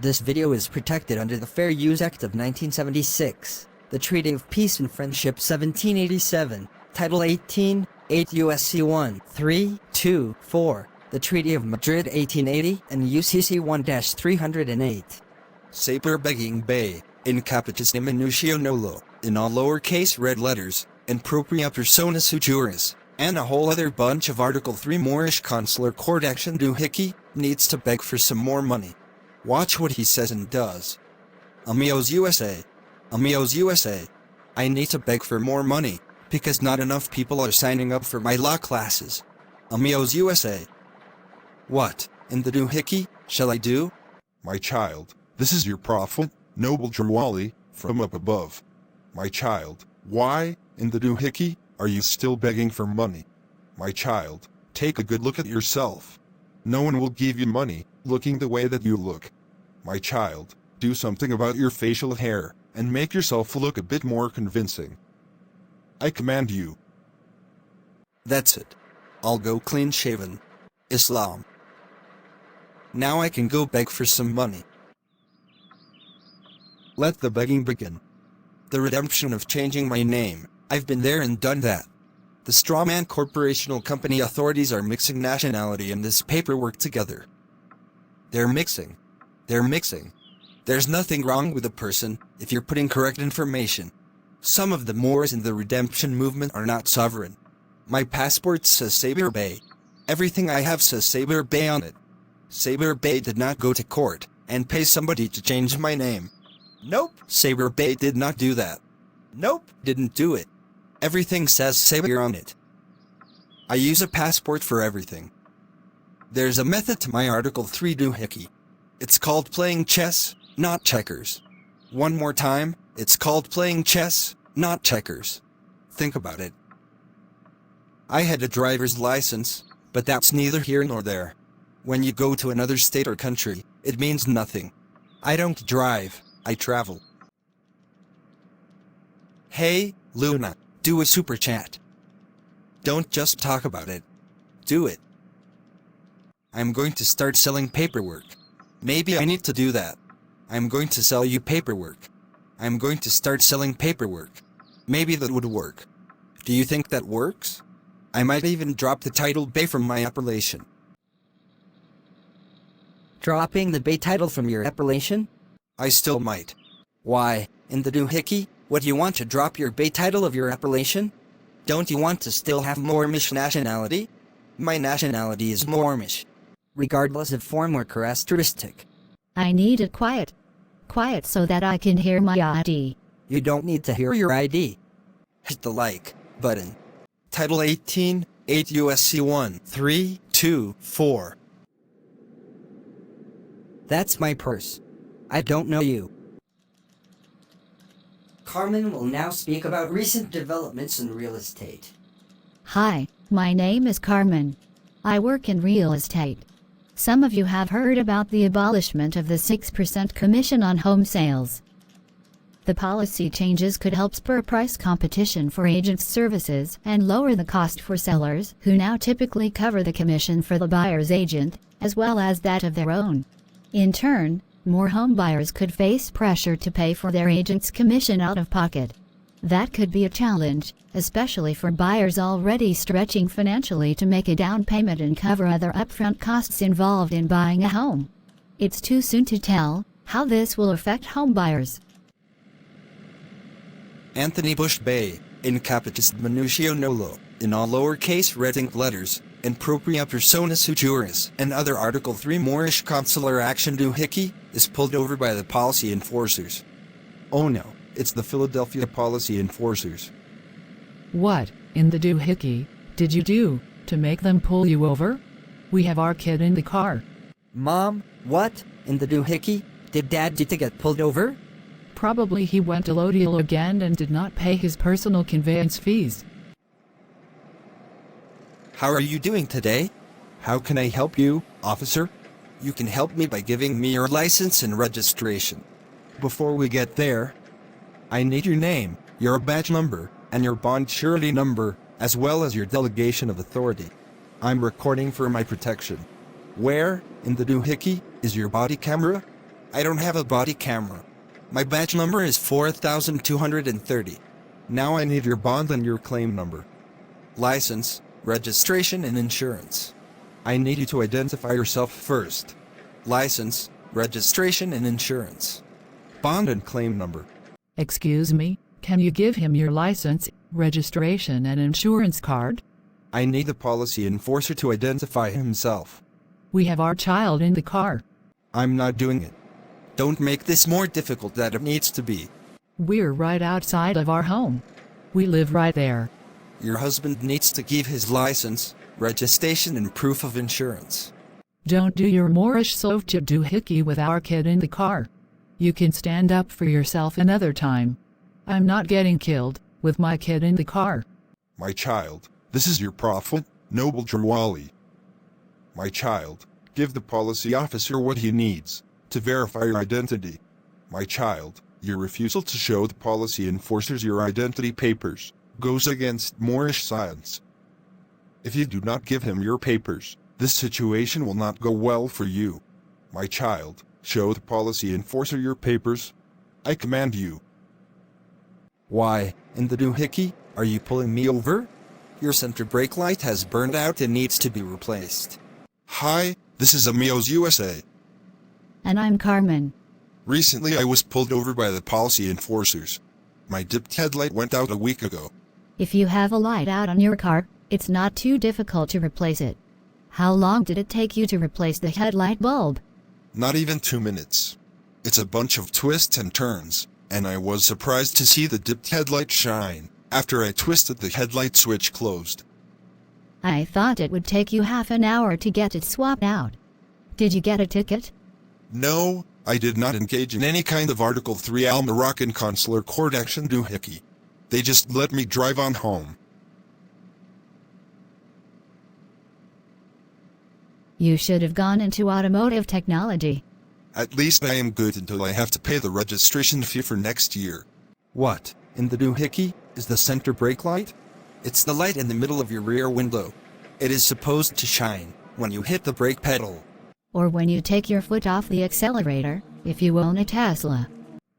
This video is protected under the Fair Use Act of 1976, the Treaty of Peace and Friendship 1787, Title 18, 8 U.S.C. 1, 3, 2, 4, the Treaty of Madrid 1880, and UCC 1-308. Sabir Begging Bey, in capitis minutio nolo, in all lowercase red letters, in propria persona sui juris, and a whole other bunch of Article 3 Moorish consular court action. Doo Hickey needs to beg for some more money. Watch what he says and does. Amigos USA. Amigos USA. I need to beg for more money, because not enough people are signing up for my law classes. Amigos USA. What, in the Doo Hickey, shall I do? My child, this is your prophet, noble Jawali, from up above. My child, why, in the Doo Hickey, are you still begging for money? My child, take a good look at yourself. No one will give you money, looking the way that you look. My child, do something about your facial hair, and make yourself look a bit more convincing. I command you. That's it. I'll go clean shaven. Islam. Now I can go beg for some money. Let the begging begin. The redemption of changing my name, I've been there and done that. The strawman corporational company authorities are mixing nationality and this paperwork together. They're mixing. There's nothing wrong with a person if you're putting correct information. Some of the Moors in the redemption movement are not sovereign. My passport says Sabir Bey. Everything I have says Sabir Bey on it. Sabir Bey did not go to court and pay somebody to change my name. Nope, Sabir Bey did not do that. Nope, didn't do it. Everything says Sabir on it. I use a passport for everything. There's a method to my Article 3 Doo Hickey. It's called playing chess, not checkers. One more time, it's called playing chess, not checkers. Think about it. I had a driver's license, but that's neither here nor there. When you go to another state or country, it means nothing. I don't drive, I travel. Hey, Luna, do a super chat. Don't just talk about it. Do it. I'm going to start selling paperwork. Maybe I need to do that. I'm going to sell you paperwork. I'm going to start selling paperwork. Maybe that would work. Do you think that works? I might even drop the title Bey from my appellation. Dropping the Bey title from your appellation? I still might. Why, in the Doo Hickey, would you want to drop your Bey title of your appellation? Don't you want to still have Moorish nationality? My nationality is Moorish, regardless of form or characteristic. I need it quiet. Quiet so that I can hear my ID. You don't need to hear your ID. Hit the like button. Title 18, 8 U.S.C. 1, 3, 2, 4. That's my purse. I don't know you. Carmen will now speak about recent developments in real estate. Hi, my name is Carmen. I work in real estate. Some of you have heard about the abolishment of the 6% commission on home sales. The policy changes could help spur price competition for agents' services and lower the cost for sellers, who now typically cover the commission for the buyer's agent, as well as that of their own. In turn, more home buyers could face pressure to pay for their agent's commission out of pocket. That could be a challenge, especially for buyers already stretching financially to make a down payment and cover other upfront costs involved in buying a home. It's too soon to tell how this will affect home buyers. Anthony Bush Bey, in capitis minutio nolo, in all lowercase red ink letters, in propria persona sui juris, and other Article 3 Moorish consular action. Doo Hickey is pulled over by the policy enforcers. Oh no, it's the Philadelphia policy enforcers. What, in the Doo Hickey, did you do to make them pull you over? We have our kid in the car. Mom, what, in the Doo Hickey, did Dad do to get pulled over? Probably he went allodial again and did not pay his personal conveyance fees. How are you doing today? How can I help you, officer? You can help me by giving me your license and registration. Before we get there, I need your name, your badge number, and your bond surety number, as well as your delegation of authority. I'm recording for my protection. Where, in the Doo Hickey, is your body camera? I don't have a body camera. My badge number is 4230. Now I need your bond and your claim number. License, registration, and insurance. I need you to identify yourself first. License, registration, and insurance. Bond and claim number. Excuse me, can you give him your license, registration, and insurance card? I need the policy enforcer to identify himself. We have our child in the car. I'm not doing it. Don't make this more difficult than it needs to be. We're right outside of our home. We live right there. Your husband needs to give his license, registration, and proof of insurance. Don't do your Moorish sovcha Doo Hickey with our kid in the car. You can stand up for yourself another time. I'm not getting killed with my kid in the car. My child, this is your prophet, Noble Jawali. My child, give the policy officer what he needs to verify your identity. My child, your refusal to show the policy enforcers your identity papers goes against Moorish science. If you do not give him your papers, this situation will not go well for you. My child, show the policy enforcer your papers. I command you. Why, in the Doo Hickey, are you pulling me over? Your center brake light has burned out and needs to be replaced. Hi, this is Amigos USA. And I'm Carmen. Recently I was pulled over by the policy enforcers. My dipped headlight went out a week ago. If you have a light out on your car, it's not too difficult to replace it. How long did it take you to replace the headlight bulb? Not even 2 minutes. It's a bunch of twists and turns, and I was surprised to see the dipped headlight shine after I twisted the headlight switch closed. I thought it would take you half an hour to get it swapped out. Did you get a ticket? No, I did not engage in any kind of Article 3 Al-Moroccan consular court action Doo Hickey. They just let me drive on home. You should have gone into automotive technology. At least I am good until I have to pay the registration fee for next year. What, in the Doo Hickey, is the center brake light? It's the light in the middle of your rear window. It is supposed to shine when you hit the brake pedal. Or when you take your foot off the accelerator, if you own a Tesla.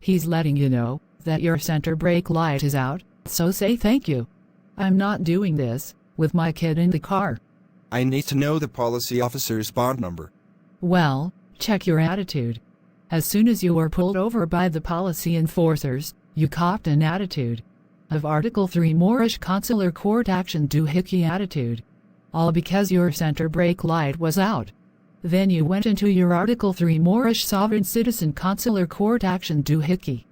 He's letting you know that your center brake light is out, so say thank you. I'm not doing this with my kid in the car. I need to know the policy officer's bond number. Well, check your attitude. As soon as you were pulled over by the policy enforcers, you copped an attitude of Article 3 Moorish consular court action Doo Hickey attitude. All because your center brake light was out. Then you went into your Article 3 Moorish sovereign citizen consular court action Doo Hickey.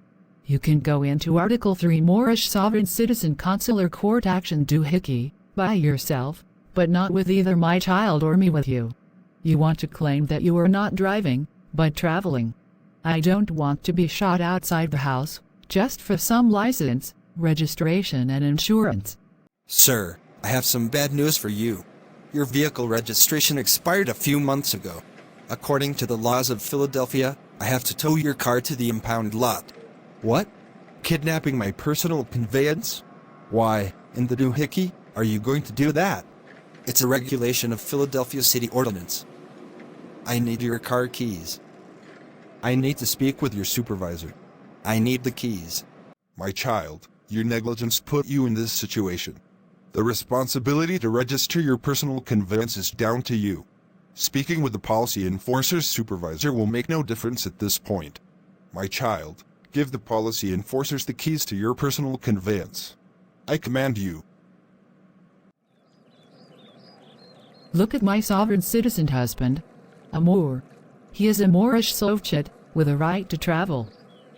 You can go into Article 3 Moorish sovereign citizen consular court action Doo Hickey by yourself, but not with either my child or me with you. You want to claim that you are not driving, but traveling. I don't want to be shot outside the house, just for some license, registration, and insurance. Sir, I have some bad news for you. Your vehicle registration expired a few months ago. According to the laws of Philadelphia, I have to tow your car to the impound lot. What? Kidnapping my personal conveyance? Why, in the Doo Hickey, are you going to do that? It's a regulation of Philadelphia City Ordinance. I need your car keys. I need to speak with your supervisor. I need the keys. My child, your negligence put you in this situation. The responsibility to register your personal conveyance is down to you. Speaking with the policy enforcer's supervisor will make no difference at this point. My child, give the policy enforcers the keys to your personal conveyance. I command you. Look at my sovereign citizen husband, a Moor. He is a Moorish sovchet with a right to travel.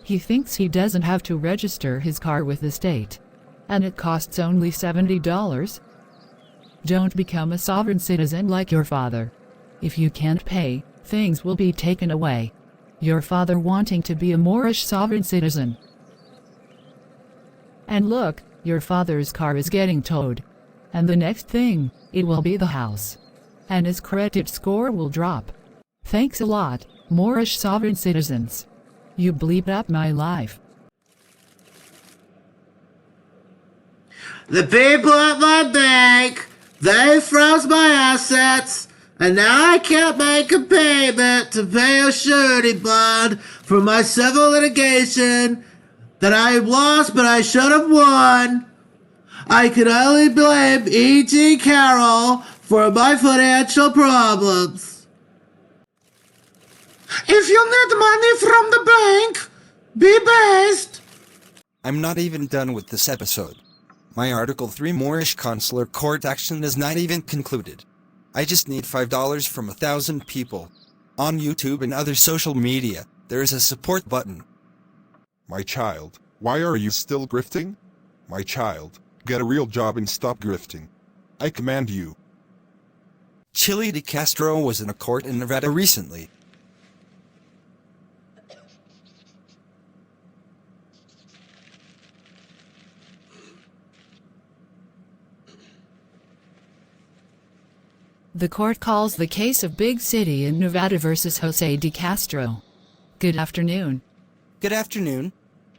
He thinks he doesn't have to register his car with the state. And it costs only $70. Don't become a sovereign citizen like your father. If you can't pay, things will be taken away. Your father wanting to be a Moorish sovereign citizen. And look, your father's car is getting towed. And the next thing, it will be the house. And his credit score will drop. Thanks a lot, Moorish sovereign citizens. You bleeped up my life. The people at my bank, they froze my assets, And now I can't make a payment to pay a surety bond for my civil litigation that I lost but I should have won. I can only blame E.G. Carroll for my financial problems. If you need money from the bank, be based. I'm not even done with this episode. My Article 3 Moorish consular court action is not even concluded. I just need $5 from 1,000 people. On YouTube and other social media, there is a support button. My child, why are you still grifting? My child, get a real job and stop grifting. I command you. Chili de Castro was in a court in Nevada recently. The court calls the case of Big City in Nevada versus Jose de Castro. Good afternoon. Good afternoon.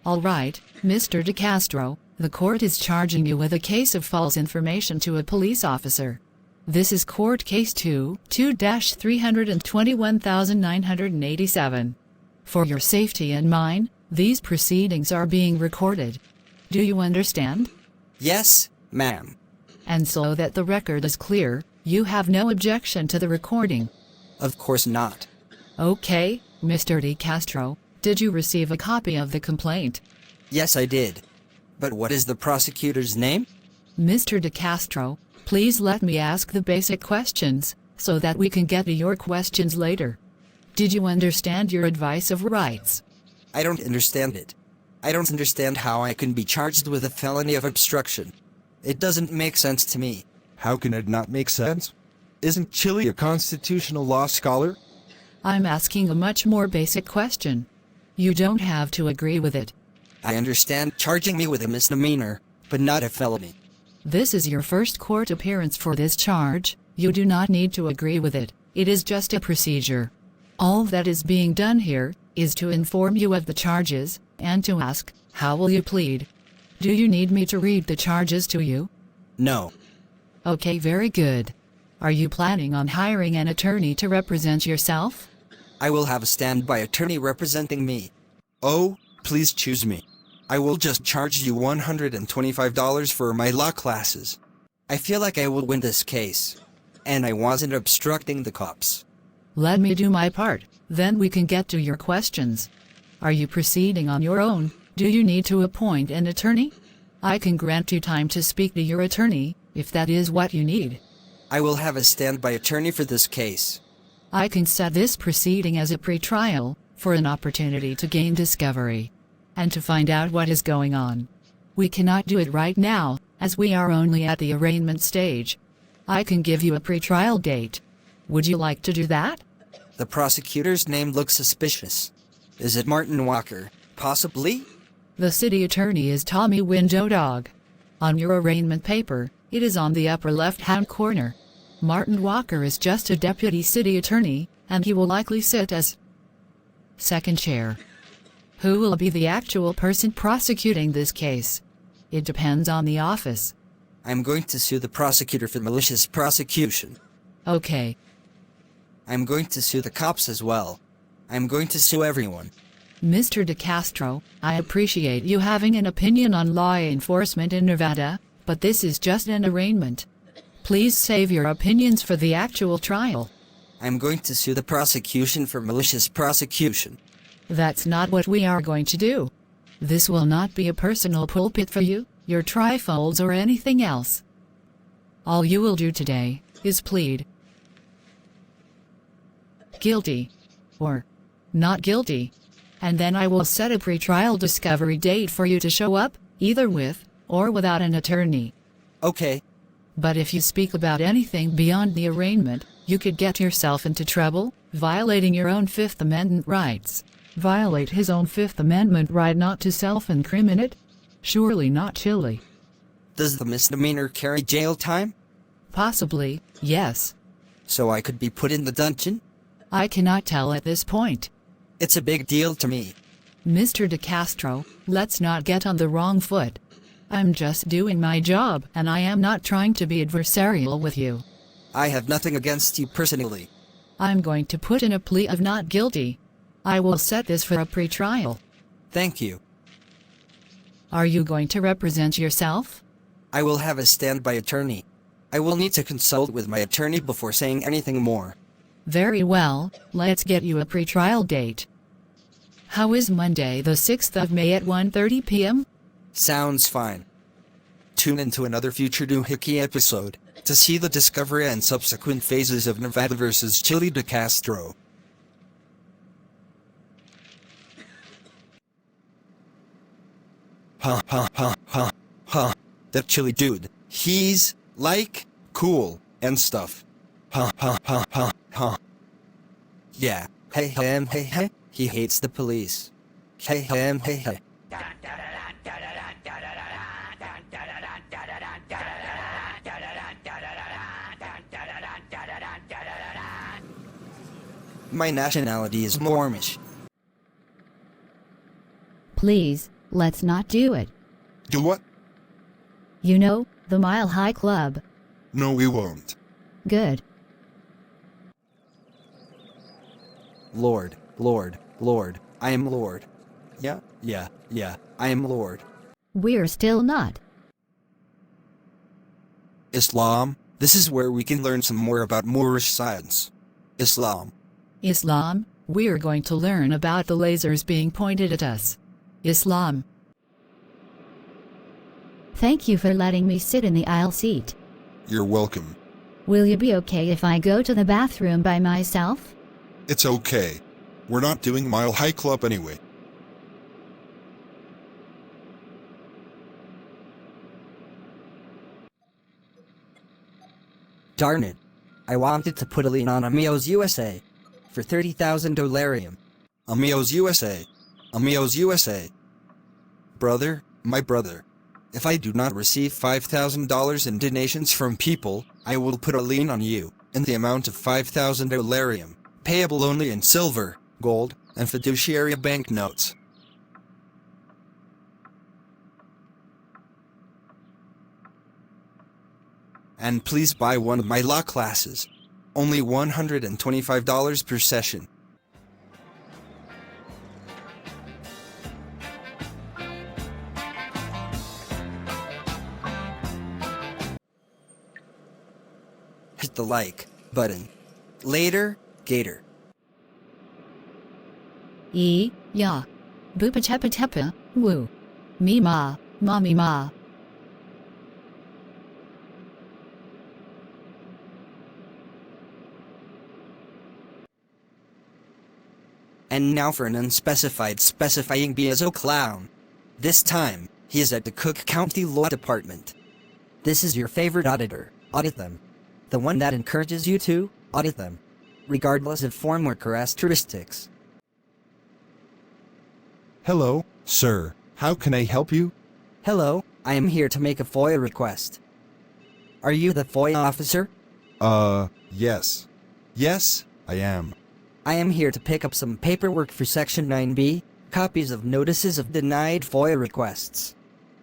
All right, Mr. de Castro, the court is charging you with a case of false information to a police officer. This is court case 2-321,987. For your safety and mine, these proceedings are being recorded. Do you understand? Yes, ma'am. And so that the record is clear, you have no objection to the recording. Of course not. Okay, Mr. de Castro, did you receive a copy of the complaint? Yes, I did. But what is the prosecutor's name? Mr. de Castro, please let me ask the basic questions, so that we can get to your questions later. Did you understand your advice of rights? I don't understand it. I don't understand how I can be charged with a felony of obstruction. It doesn't make sense to me. How can it not make sense? Isn't Chili a constitutional law scholar? I'm asking a much more basic question. You don't have to agree with it. I understand charging me with a misdemeanor, but not a felony. This is your first court appearance for this charge. You do not need to agree with it. It is just a procedure. All that is being done here is to inform you of the charges, and to ask, how will you plead? Do you need me to read the charges to you? No. Okay, very good. Are you planning on hiring an attorney to represent yourself? I will have a standby attorney representing me. Oh, please choose me. I will just charge you $125 for my law classes. I feel like I will win this case. And I wasn't obstructing the cops. Let me do my part, then we can get to your questions. Are you proceeding on your own? Do you need to appoint an attorney? I can grant you time to speak to your attorney, if that is what you need. I will have a standby attorney for this case. I can set this proceeding as a pretrial, for an opportunity to gain discovery, and to find out what is going on. We cannot do it right now, as we are only at the arraignment stage. I can give you a pretrial date. Would you like to do that? The prosecutor's name looks suspicious. Is it Martin Walker? Possibly? The city attorney is Tommy Window Dog. On your arraignment paper, it is on the upper left-hand corner. Martin Walker is just a deputy city attorney, and he will likely sit as second chair. Who will be the actual person prosecuting this case? It depends on the office. I'm going to sue the prosecutor for malicious prosecution. Okay. I'm going to sue the cops as well. I'm going to sue everyone. Mr. de Castro, I appreciate you having an opinion on law enforcement in Nevada, but this is just an arraignment. Please save your opinions for the actual trial. I'm going to sue the prosecution for malicious prosecution. That's not what we are going to do. This will not be a personal pulpit for you, your trifolds or anything else. All you will do today is plead guilty or not guilty, and then I will set a pretrial discovery date for you to show up, either with or without an attorney. Okay. But if you speak about anything beyond the arraignment, you could get yourself into trouble, violating your own Fifth Amendment rights. Violate his own Fifth Amendment right not to self-incriminate? Surely not Chili. Does the misdemeanor carry jail time? Possibly, yes. So I could be put in the dungeon? I cannot tell at this point. It's a big deal to me. Mr. de Castro, let's not get on the wrong foot. I'm just doing my job, and I am not trying to be adversarial with you. I have nothing against you personally. I'm going to put in a plea of not guilty. I will set this for a pretrial. Thank you. Are you going to represent yourself? I will have a standby attorney. I will need to consult with my attorney before saying anything more. Very well, let's get you a pretrial date. How is Monday the 6th of May at 1:30 p.m.? Sounds fine. Tune into another future Doo Hickey episode to see the discovery and subsequent phases of Nevada versus Chile de Castro. That Chile dude, he's, like, cool and stuff. Yeah, hey, he hates the police. Hey. My nationality is Moorish. Please, let's not do it. Do what? You know, the Mile High Club. No, we won't. Good. Lord, I am Lord. Yeah, I am Lord. We're still not. Islam, this is where we can learn some more about Moorish science. Islam, We're going to learn about the lasers being pointed at us. Islam. Thank you for letting me sit in the aisle seat. You're welcome. Will you be okay if I go to the bathroom by myself? It's okay. We're not doing Mile High Club anyway. Darn it. I wanted to put a lien on Amigos USA for $30,000. Amigos USA. Brother, my brother. If I do not receive $5,000 in donations from people, I will put a lien on you in the amount of $5,000, payable only in silver, gold, and fiduciary banknotes. And please buy one of my law classes. Only $125 per session. Hit the like button. Later, Gator. Ya. Boopa tepa tepa, woo. Me ma, mommy ma. And now for an unspecified specifying BSO clown. This time, he is at the Cook County Law Department. This is your favorite auditor. Audit them. The one that encourages you to audit them, regardless of form or characteristics. Hello, sir. How can I help you? Hello, I am here to make a FOIA request. Are you the FOIA officer? Yes. Yes, I am. I am here to pick up some paperwork for Section 9B, copies of notices of denied FOIA requests.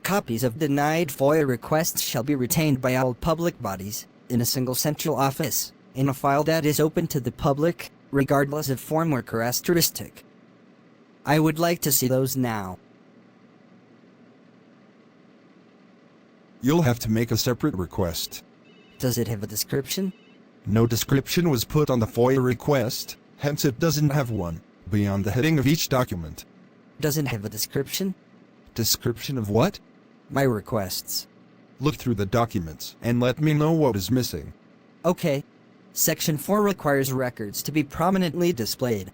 Copies of denied FOIA requests shall be retained by all public bodies in a single central office, in a file that is open to the public, regardless of form or characteristic. I would like to see those now. You'll have to make a separate request. Does it have a description? No description was put on the FOIA request, hence it doesn't have one, beyond the heading of each document. Doesn't have a description? Description of what? My requests. Look through the documents and let me know what is missing. Okay. Section 4 requires records to be prominently displayed.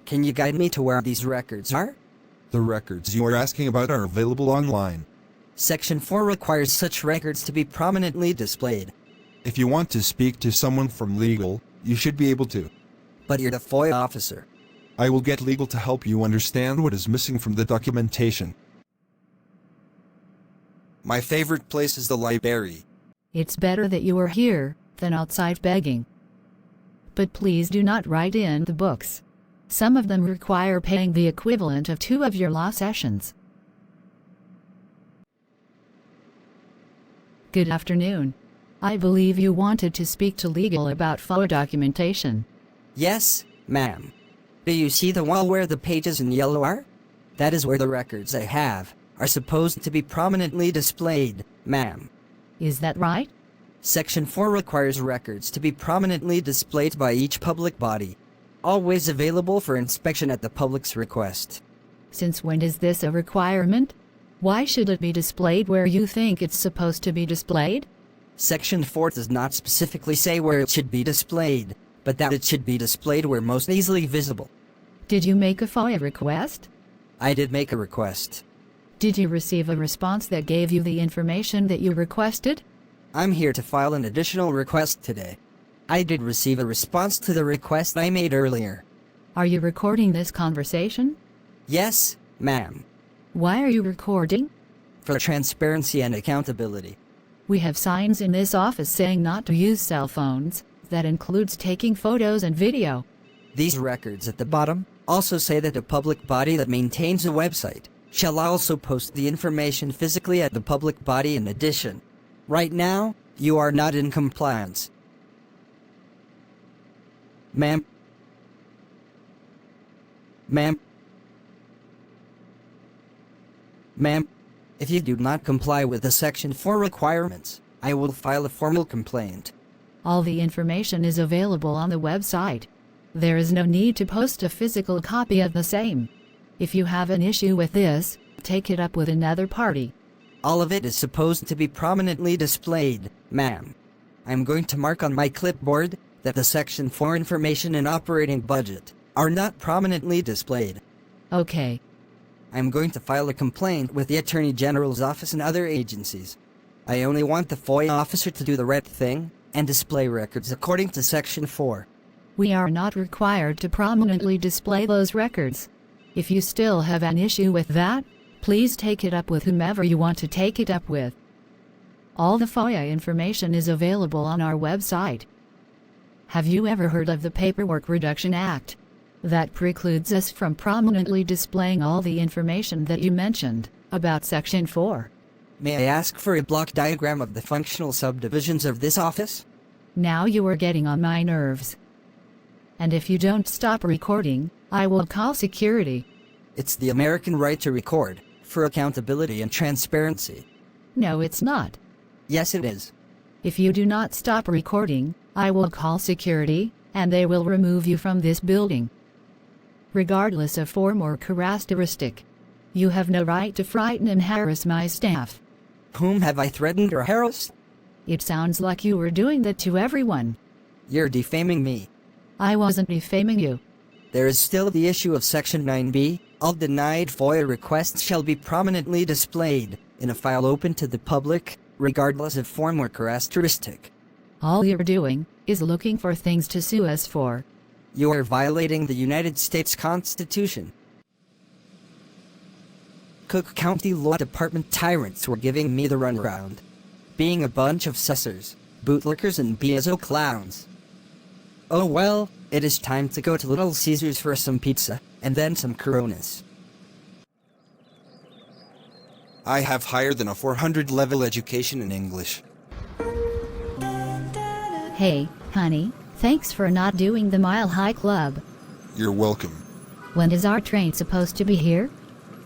Can you guide me to where these records are? The records you are asking about are available online. Section 4 requires such records to be prominently displayed. If you want to speak to someone from legal, you should be able to. But you're the FOIA officer. I will get legal to help you understand what is missing from the documentation. My favorite place is the library. It's better that you are here than outside begging. But please do not write in the books. Some of them require paying the equivalent of 2 of your law sessions. Good afternoon. I believe you wanted to speak to legal about FOIA documentation. Yes, ma'am. Do you see the wall where the pages in yellow are? That is where the records I have are supposed to be prominently displayed, ma'am. Is that right? Section 4 requires records to be prominently displayed by each public body, always available for inspection at the public's request. Since when is this a requirement? Why should it be displayed where you think it's supposed to be displayed? Section 4 does not specifically say where it should be displayed, but that it should be displayed where most easily visible. Did you make a FOIA request? I did make a request. Did you receive a response that gave you the information that you requested? I'm here to file an additional request today. I did receive a response to the request I made earlier. Are you recording this conversation? Yes, ma'am. Why are you recording? For transparency and accountability. We have signs in this office saying not to use cell phones. That includes taking photos and video. These records at the bottom also say that a public body that maintains a website shall also post the information physically at the public body in addition. Right now, you are not in compliance. Ma'am. Ma'am. Ma'am, if you do not comply with the Section 4 requirements, I will file a formal complaint. All the information is available on the website. There is no need to post a physical copy of the same. If you have an issue with this, take it up with another party. All of it is supposed to be prominently displayed, ma'am. I'm going to mark on my clipboard that the Section 4 information and operating budget are not prominently displayed. Okay. I'm going to file a complaint with the Attorney General's office and other agencies. I only want the FOIA officer to do the right thing and display records according to Section 4. We are not required to prominently display those records. If you still have an issue with that, please take it up with whomever you want to take it up with. All the FOIA information is available on our website. Have you ever heard of the Paperwork Reduction Act? That precludes us from prominently displaying all the information that you mentioned about Section 4. May I ask for a block diagram of the functional subdivisions of this office? Now you are getting on my nerves. And if you don't stop recording, I will call security. It's the American right to record, for accountability and transparency. No, it's not. Yes, it is. If you do not stop recording, I will call security, and they will remove you from this building. Regardless of form or characteristic, you have no right to frighten and harass my staff. Whom have I threatened or harassed? It sounds like you were doing that to everyone. You're defaming me. I wasn't defaming you. There is still the issue of Section 9B. All denied FOIA requests shall be prominently displayed in a file open to the public, regardless of form or characteristic. All you're doing is looking for things to sue us for. You are violating the United States Constitution. Cook County Law Department tyrants were giving me the runaround. Being a bunch of sussers, bootlickers and BSO clowns. Oh well, it is time to go to Little Caesars for some pizza, and then some Coronas. I have higher than a 400 level education in English. Hey, honey, thanks for not doing the Mile High Club. You're welcome. When is our train supposed to be here?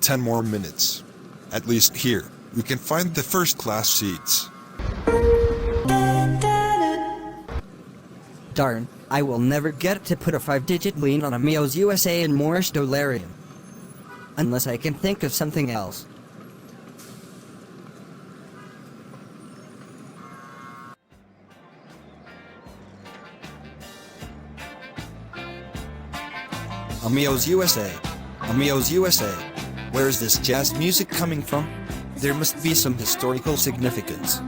10 more minutes. At least here, we can find the first class seats. Darn, I will never get to put a 5-digit lien on a Meo's USA and Moorish dolarium. Unless I can think of something else. Amigos USA. Amigos USA. Where is this jazz music coming from? There must be some historical significance.